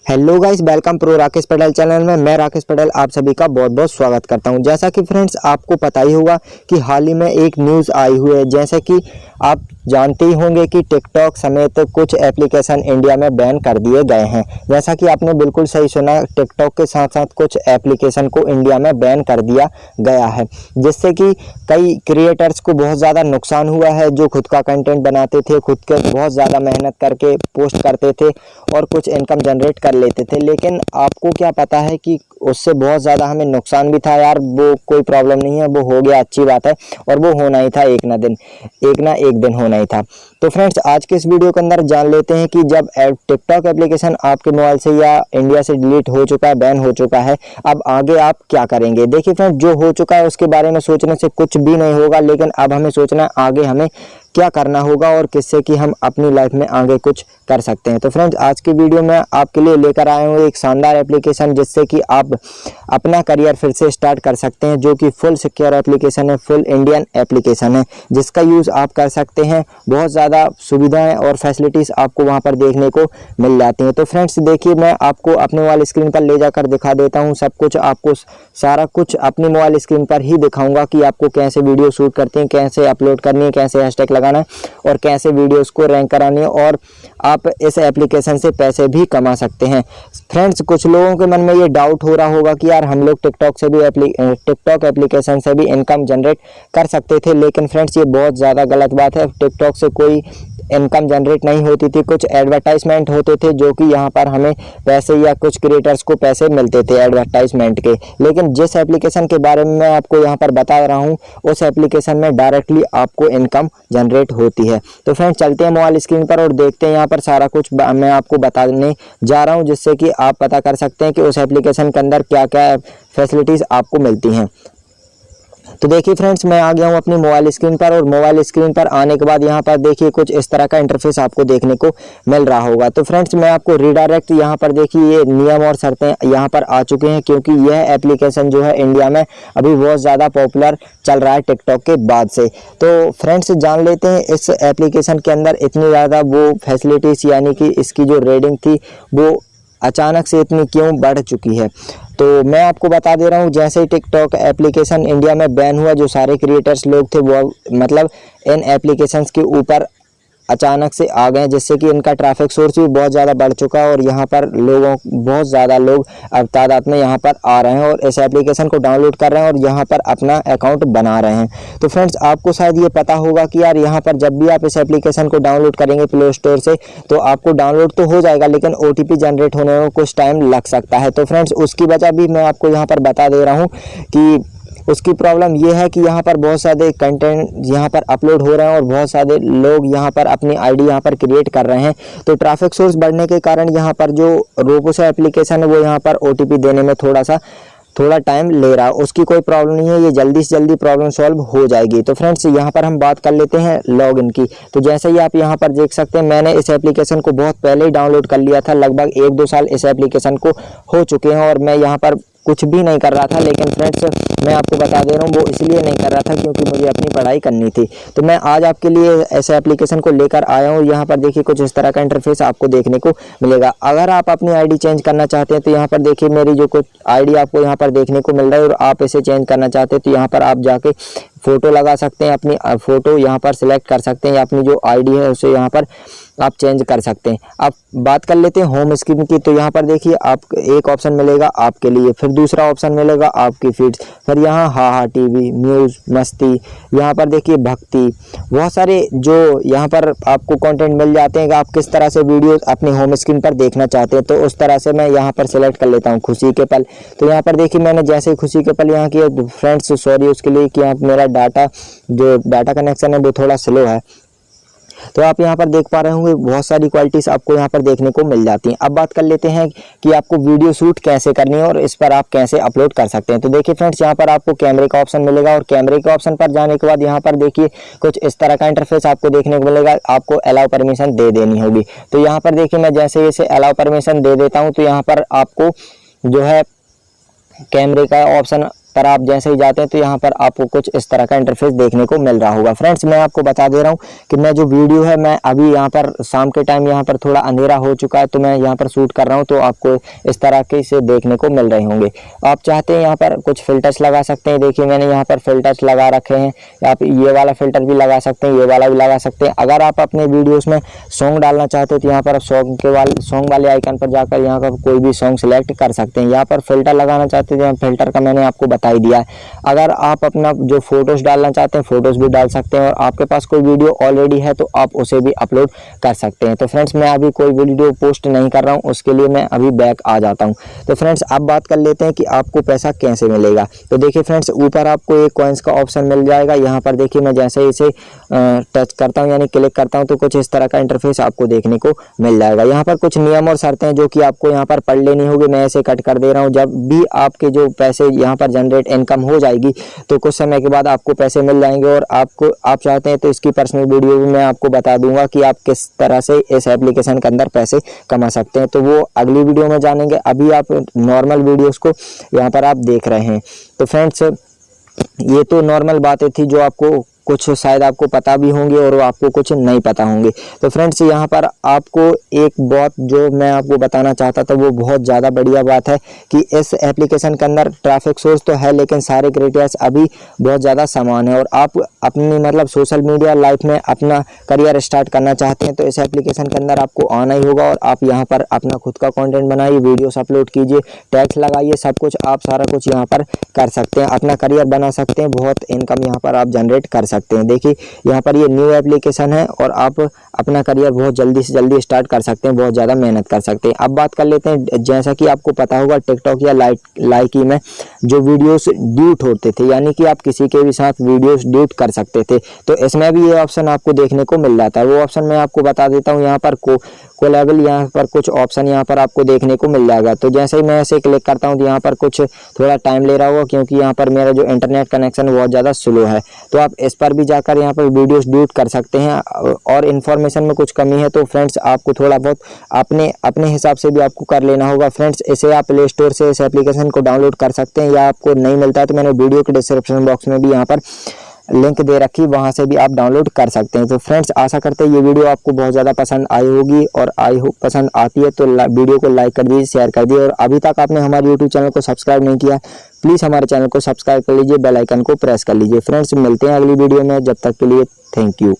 Hello guys, welcome pro Rakesh Patel channel में। मैं राकेश पटेल आप सभी का बहुत बहुत स्वागत करता हूं। जैसा कि फ्रेंड्स आपको पता ही होगा कि हाल ही में एक न्यूज़ आई हुई है। जैसे कि आप जानते ही होंगे कि टिकटॉक समेत कुछ एप्लीकेशन इंडिया में बैन कर दिए गए हैं। जैसा कि आपने बिल्कुल सही सुना, टिकटॉक के साथ साथ कुछ एप्लीकेशन को इंडिया में बैन कर दिया गया है, जिससे कि कई क्रिएटर्स को बहुत ज़्यादा नुकसान हुआ है। जो खुद का कंटेंट बनाते थे, खुद के बहुत ज़्यादा मेहनत करके पोस्ट करते थे और कुछ इनकम जनरेट कर लेते थे, लेकिन आपको क्या पता है कि उससे बहुत ज़्यादा हमें नुकसान भी था। यार वो कोई प्रॉब्लम नहीं है, वो हो गया, अच्छी बात है, और वो होना ही था, एक ना एक दिन होना ही था। तो फ्रेंड्स आज के इस वीडियो के अंदर जान लेते हैं कि जब टिकटॉक एप्लीकेशन आपके मोबाइल से या इंडिया से डिलीट हो चुका है, बैन हो चुका है, अब आगे आप क्या करेंगे। देखिए फ्रेंड्स, जो हो चुका है उसके बारे में सोचने से कुछ भी नहीं होगा, लेकिन अब हमें सोचना है आगे हमें क्या करना होगा और किससे कि हम अपनी लाइफ में आगे कुछ कर सकते हैं। तो फ्रेंड्स आज की वीडियो में आपके लिए लेकर आए हूँ एक शानदार एप्लीकेशन, जिससे कि आप अपना करियर फिर से स्टार्ट कर सकते हैं, जो कि फुल सिक्योर एप्लीकेशन है, फुल इंडियन एप्लीकेशन है, जिसका यूज़ आप कर सकते हैं। बहुत ज़्यादा सुविधाएं और फैसिलिटीज़ आपको वहां पर देखने को मिल जाती हैं। तो फ्रेंड्स देखिए, मैं आपको अपने मोबाइल स्क्रीन पर ले जाकर दिखा देता हूँ। सब कुछ आपको सारा कुछ अपनी मोबाइल स्क्रीन पर ही दिखाऊंगा कि आपको कैसे वीडियो शूट करते हैं, कैसे अपलोड करनी है, कैसे हैशटैग लगाना है और कैसे वीडियोस को रैंक करानी है, और आप इस एप्लीकेशन से पैसे भी कमा सकते हैं। फ्रेंड्स कुछ लोगों के मन में ये डाउट हो रहा होगा कि यार हम लोग टिकटॉक एप्लीकेशन से भी इनकम जनरेट कर सकते थे, लेकिन फ्रेंड्स ये बहुत ज़्यादा गलत बात है। टिकटॉक से कोई इनकम जनरेट नहीं होती थी, कुछ एडवर्टाइजमेंट होते थे जो कि यहाँ पर हमें पैसे या कुछ क्रिएटर्स को पैसे मिलते थे एडवर्टाइजमेंट के। लेकिन जिस एप्लीकेशन के बारे में मैं आपको यहाँ पर बता रहा हूँ, उस एप्लीकेशन में डायरेक्टली आपको इनकम जनरेट होती है। तो फ्रेंड्स चलते हैं मोबाइल स्क्रीन पर और देखते हैं यहाँ पर सारा कुछ मैं आपको बताने जा रहा हूँ, जिससे कि आप पता कर सकते हैं कि उस एप्लीकेशन के अंदर क्या क्या फैसिलिटीज़ आपको मिलती हैं। तो देखिए फ्रेंड्स, मैं आ गया हूँ अपनी मोबाइल स्क्रीन पर, और मोबाइल स्क्रीन पर आने के बाद यहाँ पर देखिए कुछ इस तरह का इंटरफेस आपको देखने को मिल रहा होगा। तो फ्रेंड्स मैं आपको रिडायरेक्ट यहाँ पर देखिए ये नियम और शर्तें यहाँ पर आ चुके हैं, क्योंकि यह एप्लीकेशन जो है इंडिया में अभी बहुत ज़्यादा पॉपुलर चल रहा है टिकटॉक के बाद से। तो फ्रेंड्स जान लेते हैं इस एप्लीकेशन के अंदर इतनी ज़्यादा वो फैसिलिटीज़, यानी कि इसकी जो रेटिंग थी वो अचानक से इतनी क्यों बढ़ चुकी है। तो मैं आपको बता दे रहा हूँ, जैसे ही टिकटॉक एप्लीकेशन इंडिया में बैन हुआ, जो सारे क्रिएटर्स लोग थे वो मतलब इन एप्लीकेशंस के ऊपर अचानक से आ गए, जिससे कि इनका ट्रैफिक सोर्स भी बहुत ज़्यादा बढ़ चुका है और यहाँ पर बहुत ज़्यादा लोग अब तादाद में यहाँ पर आ रहे हैं और इस एप्लीकेशन को डाउनलोड कर रहे हैं और यहाँ पर अपना अकाउंट बना रहे हैं। तो फ्रेंड्स आपको शायद ये पता होगा कि यार यहाँ पर जब भी आप इस एप्लीकेशन को डाउनलोड करेंगे प्ले स्टोर से, तो आपको डाउनलोड तो हो जाएगा, लेकिन OTP जनरेट होने में कुछ टाइम लग सकता है। तो फ्रेंड्स उसकी वजह भी मैं आपको यहाँ पर बता दे रहा हूँ कि उसकी प्रॉब्लम ये है कि यहाँ पर बहुत सारे कंटेंट यहाँ पर अपलोड हो रहे हैं और बहुत सारे लोग यहाँ पर अपनी आईडी यहाँ पर क्रिएट कर रहे हैं। तो ट्रैफिक सोर्स बढ़ने के कारण यहाँ पर जो रोपोसो एप्लीकेशन है वो यहाँ पर OTP देने में थोड़ा टाइम ले रहा है। उसकी कोई प्रॉब्लम नहीं है, ये जल्दी से जल्दी प्रॉब्लम सॉल्व हो जाएगी। तो फ्रेंड्स यहाँ पर हम बात कर लेते हैं लॉगिन की। तो जैसे ही आप यहाँ पर देख सकते हैं, मैंने इस एप्लीकेशन को बहुत पहले ही डाउनलोड कर लिया था, लगभग 1-2 साल इस एप्लीकेशन को हो चुके हैं और मैं यहाँ पर कुछ भी नहीं कर रहा था। लेकिन फ्रेंड्स मैं आपको बता दे रहा हूँ, वो इसलिए नहीं कर रहा था क्योंकि मुझे अपनी पढ़ाई करनी थी। तो मैं आज आपके लिए ऐसे एप्लीकेशन को लेकर आया हूँ। यहाँ पर देखिए कुछ इस तरह का इंटरफेस आपको देखने को मिलेगा। अगर आप अपनी आईडी चेंज करना चाहते हैं तो यहाँ पर देखिए मेरी जो कुछ आईडी आपको यहाँ पर देखने को मिल रहा है, और आप इसे चेंज करना चाहते हैं तो यहाँ पर आप जाके फ़ोटो लगा सकते हैं, अपनी फ़ोटो यहाँ पर सिलेक्ट कर सकते हैं, या अपनी जो आईडी है उसे यहाँ पर आप चेंज कर सकते हैं। अब बात कर लेते हैं होम स्क्रीन की। तो यहाँ पर देखिए आप एक ऑप्शन मिलेगा आपके लिए, फिर दूसरा ऑप्शन मिलेगा आपकी फीड्स, फिर यहाँ हा टीवी, न्यूज़, मस्ती, यहाँ पर देखिए भक्ति, बहुत सारे जो यहाँ पर आपको कंटेंट मिल जाते हैं कि आप किस तरह से वीडियो अपने होम स्क्रीन पर देखना चाहते हैं। तो उस तरह से मैं यहाँ पर सिलेक्ट कर लेता हूँ खुशी के पल। तो यहाँ पर देखिए मैंने जैसे ही खुशी के पल यहाँ किया, फ्रेंड्स सॉरी उसके लिए कि यहाँ मेरा डाटा कनेक्शन है वो थोड़ा स्लो है। तो आप यहाँ पर देख पा रहे होंगे बहुत सारी क्वालिटीज़ आपको यहाँ पर देखने को मिल जाती हैं। अब बात कर लेते हैं कि आपको वीडियो शूट कैसे करनी है और इस पर आप कैसे अपलोड कर सकते हैं। तो देखिए फ्रेंड्स यहाँ पर आपको कैमरे का ऑप्शन मिलेगा, और कैमरे के ऑप्शन पर जाने के बाद यहाँ पर देखिए कुछ इस तरह का इंटरफेस आपको देखने को मिलेगा। आपको अलाउ परमिशन दे देनी होगी। तो यहाँ पर देखिए मैं जैसे इसे अलाउ परमिशन दे देता हूँ, तो यहाँ पर आपको जो है कैमरे का ऑप्शन पर आप जैसे ही जाते हैं तो यहाँ पर आपको कुछ इस तरह का इंटरफेस देखने को मिल रहा होगा। फ्रेंड्स मैं आपको बता दे रहा हूँ कि मैं जो वीडियो है मैं अभी यहाँ पर शाम के टाइम यहाँ पर थोड़ा अंधेरा हो चुका है तो मैं यहाँ पर शूट कर रहा हूँ, तो आपको इस तरह के से देखने को मिल रहे होंगे। आप चाहते हैं यहाँ पर कुछ फिल्टर्स लगा सकते हैं। देखिए मैंने यहाँ पर फिल्टर्स लगा रखे हैं, आप ये वाला फिल्टर भी लगा सकते हैं, ये वाला भी लगा सकते हैं। अगर आप अपने वीडियोस में सॉन्ग डालना चाहते हो तो यहाँ पर सॉन्ग वाले आइकन पर जाकर यहाँ पर कोई भी सॉन्ग सेलेक्ट कर सकते हैं। यहाँ पर फिल्टर लगाना चाहते हैं, फिल्टर का मैंने आपको बता ही दिया है। अगर आप अपना जो फोटोज डालना चाहते हैं फोटोज भी डाल सकते हैं, और आपके पास कोई वीडियो ऑलरेडी है तो आप उसे भी अपलोड कर सकते हैं। तो फ्रेंड्स मैं अभी कोई वीडियो पोस्ट नहीं कर रहा हूँ, उसके लिए मैं अभी बैक आ जाता हूँ। तो फ्रेंड्स अब बात कर लेते हैं कि आपको पैसा कैसे मिलेगा। तो देखिए फ्रेंड्स ऊपर आपको एक कॉइन्स का ऑप्शन मिल जाएगा। यहाँ पर देखिए मैं जैसे ही इसे टच करता हूँ यानी क्लिक करता हूँ तो कुछ इस तरह का इंटरफेस आपको देखने को मिल जाएगा। यहाँ पर कुछ नियम और शर्तें हैं जो कि आपको यहाँ पर पढ़ लेनी होगी। मैं इसे कट कर दे रहा हूँ। जब भी आपके जो पैसे यहाँ पर जनरेट इनकम हो जाएगी तो कुछ समय के बाद आपको पैसे मिल जाएंगे, और आप चाहते हैं तो इसकी पर्सनल वीडियो भी मैं आपको बता दूंगा कि आप किस तरह से इस एप्लीकेशन के अंदर पैसे कमा सकते हैं, तो वो अगली वीडियो में जानेंगे। अभी आप नॉर्मल वीडियोस को यहाँ पर आप देख रहे हैं। तो फ्रेंड्स ये तो नॉर्मल बातें थी जो आपको कुछ शायद आपको पता भी होंगे और आपको कुछ नहीं पता होंगे। तो फ्रेंड्स यहाँ पर आपको एक बात जो मैं आपको बताना चाहता था वो बहुत ज़्यादा बढ़िया बात है कि इस एप्लीकेशन के अंदर ट्रैफिक सोर्स तो है लेकिन सारे क्राइटेरिया अभी बहुत ज़्यादा समान है, और आप अपनी मतलब सोशल मीडिया लाइफ में अपना करियर स्टार्ट करना चाहते हैं तो इस एप्लीकेशन के अंदर आपको आना ही होगा, और आप यहाँ पर अपना खुद का कंटेंट बनाइए, वीडियोस अपलोड कीजिए, टैग्स लगाइए, सब कुछ आप सारा कुछ यहाँ पर कर सकते हैं, अपना करियर बना सकते हैं, बहुत इनकम यहाँ पर आप जनरेट कर सकते हैं। देखिए यहाँ पर ये न्यू एप्लीकेशन है और आप अपना करियर बहुत जल्दी से जल्दी स्टार्ट कर सकते हैं, बहुत ज़्यादा मेहनत कर सकते हैं। अब बात कर लेते हैं, जैसा कि आपको पता होगा टिकटॉक या लाइकी में जो वीडियोस ड्यूट होते थे यानी कि आप किसी के भी साथ वीडियोस ड्यूट कर सकते थे, तो इसमें भी ये ऑप्शन आपको देखने को मिल जाता है। वो ऑप्शन मैं आपको बता देता हूँ। यहाँ पर कोलैबल यहाँ पर कुछ ऑप्शन यहाँ पर आपको देखने को मिल जाएगा। तो जैसे ही मैं इसे क्लिक करता हूँ तो यहाँ पर कुछ थोड़ा टाइम ले रहा होगा क्योंकि यहाँ पर मेरा जो इंटरनेट कनेक्शन बहुत ज़्यादा स्लो है। तो आप इस पर भी जाकर यहाँ पर वीडियोस ड्यूट कर सकते हैं, और इन्फॉर्मेशन में कुछ कमी है तो फ्रेंड्स आपको थोड़ा बहुत अपने हिसाब से भी आपको कर लेना होगा। फ्रेंड्स इसे आप प्ले स्टोर से इस एप्लीकेशन को डाउनलोड कर सकते हैं, या आपको नहीं मिलता है तो मैंने वीडियो के डिस्क्रिप्शन बॉक्स में भी यहाँ पर लिंक दे रखी, वहां से भी आप डाउनलोड कर सकते हैं। तो फ्रेंड्स आशा करते हैं ये वीडियो आपको बहुत ज़्यादा पसंद आई होगी, और आई होप पसंद आती है तो वीडियो को लाइक कर दीजिए, शेयर कर दीजिए, और अभी तक आपने हमारे यूट्यूब चैनल को सब्सक्राइब नहीं किया प्लीज़ हमारे चैनल को सब्सक्राइब कर लीजिए, बेल आइकन को प्रेस कर लीजिए। फ्रेंड्स मिलते हैं अगली वीडियो में, जब तक के लिए थैंक यू।